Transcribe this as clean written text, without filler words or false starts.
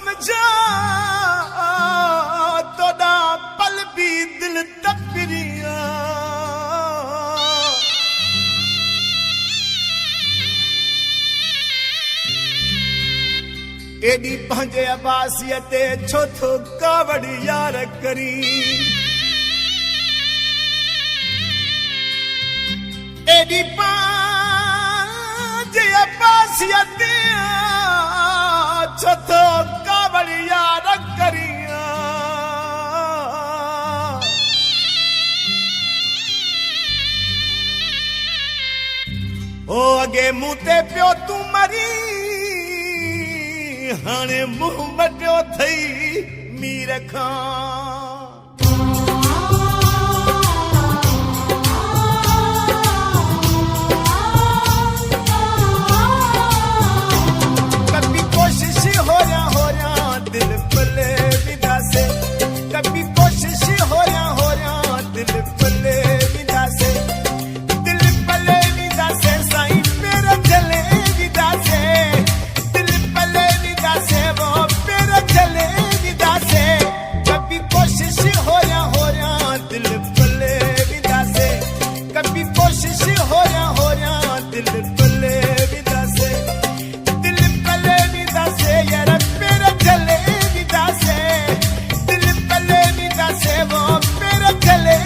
समझा तोड़ा पल भी दिल तक फिरिया एडी पंहिंजे अब्बासीअ ते छो थो कावड़ यार करी एडी पंहिंजे अब्बासीअ ते छो थो कावड़ यार करी ओ अगे मुंह ते पियो तूं मरी हाणे मुंह मटियो थई मीर खां कभी कोशिश हो रहा दिल पले विदा से कभी कोशिश हो रहा दिल पले विदा से दिल पले विदा से साईं मेरा चले विदा से दिल पले विदा से वो मेरा चले विदा से कभी कोशिश हो रहा दिल पले विदा से कभी कोशिश हो रहा दिल पले विदा से दिल पले विदा से यार मेरा चले विदा से दिल पले विदा से वो मेरा चले